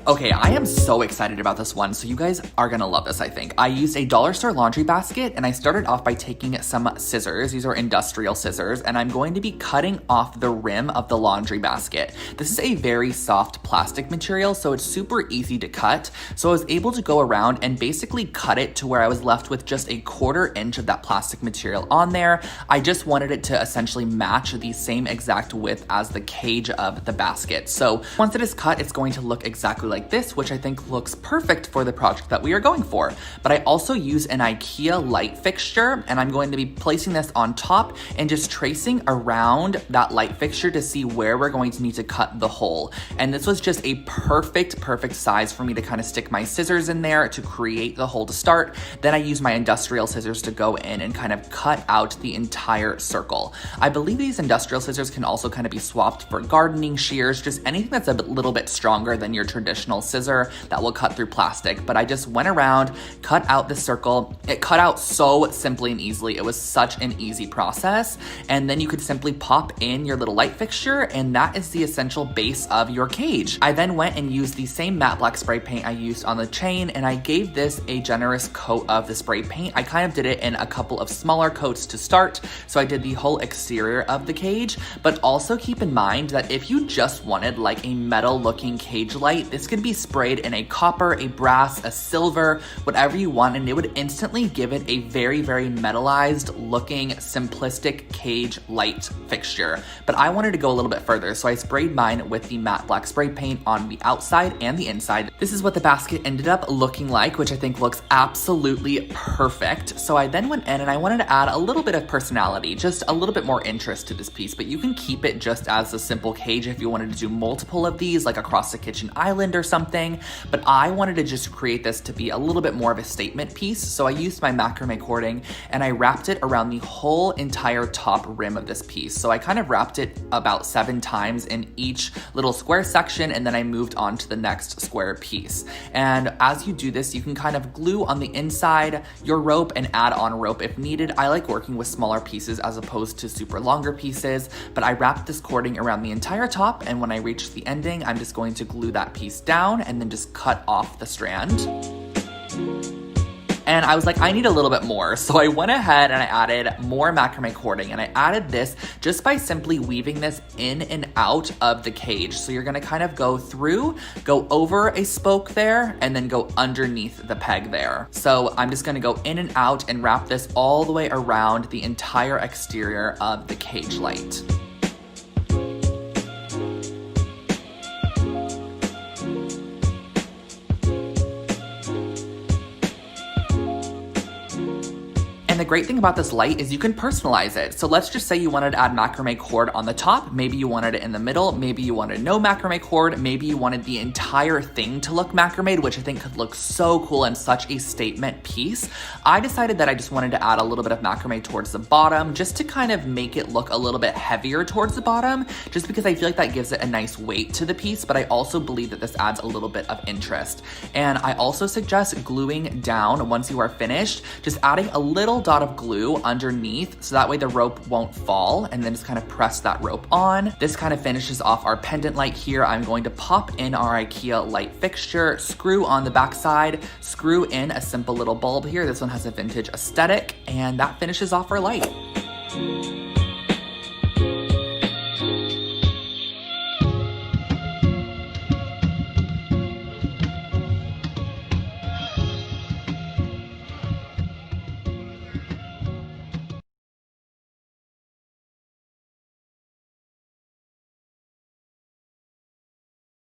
Okay, I am so excited about this one, so you guys are gonna love this, I think. I used a dollar store laundry basket, and I started off by taking some scissors. These are industrial scissors, and I'm going to be cutting off the rim of the laundry basket. This is a very soft plastic material, so it's super easy to cut. So I was able to go around and basically cut it to where I was left with just a 1/4 inch of that plastic material on there. I just wanted it to essentially match the same exact width as the cage of the basket. So once it is cut, it's going to look exactly like this, which I think looks perfect for the project that we are going for. But I also use an IKEA light fixture, and I'm going to be placing this on top and just tracing around that light fixture to see where we're going to need to cut the hole. And this was just a perfect size for me to kind of stick my scissors in there to create the hole to start. Then I use my industrial scissors to go in and kind of cut out the entire circle. I believe these industrial scissors can also kind of be swapped for gardening shears, just anything that's a little bit stronger than your traditional scissor that will cut through plastic. But I just went around, cut out the circle. It cut out so simply and easily. It was such an easy process. And then you could simply pop in your little light fixture, and that is the essential base of your cage. I then went and used the same matte black spray paint I used on the chain, and I gave this a generous coat of the spray paint. I kind of did it in a couple of smaller coats to start, so I did the whole exterior of the cage. But also keep in mind that if you just wanted like a metal looking cage light, this could be sprayed in a copper, a brass, a silver, whatever you want, and it would instantly give it a very metallized looking simplistic cage light fixture. But I wanted to go a little bit further, so I sprayed mine with the matte black spray paint on the outside and the inside. This is what the basket ended up looking like, which I think looks absolutely perfect. So I then went in and I wanted to add a little bit of personality, just a little bit more interest to this piece, but you can keep it just as a simple cage if you wanted to do multiple of these, like across the kitchen island or something. But I wanted to just create this to be a little bit more of a statement piece. So I used my macrame cording and I wrapped it around the whole entire top rim of this piece. So I kind of wrapped it about 7 times in each little square section, and then I moved on to the next square piece. And as you do this, you can kind of glue on the inside your rope and add on rope if needed. I like working with smaller pieces as opposed to super longer pieces, but I wrapped this cording around the entire top, and when I reach the ending, I'm just going to glue that piece down and then just cut off the strand. And I was like, I need a little bit more. So I went ahead and I added more macrame cording, and I added this just by simply weaving this in and out of the cage. So you're gonna kind of go through, go over a spoke there, and then go underneath the peg there. So I'm just gonna go in and out and wrap this all the way around the entire exterior of the cage light. And the great thing about this light is you can personalize it. So let's just say you wanted to add macrame cord on the top, maybe you wanted it in the middle, maybe you wanted no macrame cord, maybe you wanted the entire thing to look macrame, which I think could look so cool and such a statement piece. I decided that I just wanted to add a little bit of macrame towards the bottom just to kind of make it look a little bit heavier towards the bottom, just because I feel like that gives it a nice weight to the piece, but I also believe that this adds a little bit of interest. And I also suggest gluing down once you are finished, just adding a little dot of glue underneath so that way the rope won't fall, and then just kind of press that rope on. This kind of finishes off our pendant light here. I'm going to pop in our IKEA light fixture, screw on the backside, screw in a simple little bulb here. This one has a vintage aesthetic, and that finishes off our light.